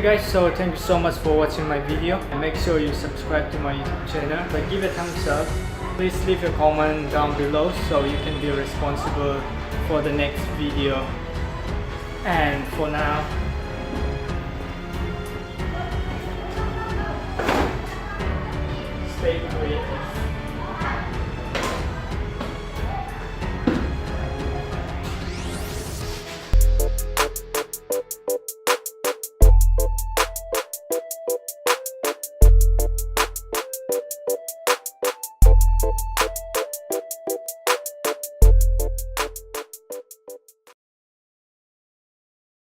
Okay guys, so thank you so much for watching my video, and make sure you subscribe to my YouTube channel. But give a thumbs up. Please leave a comment down below so you can be responsible for the next video. And for now,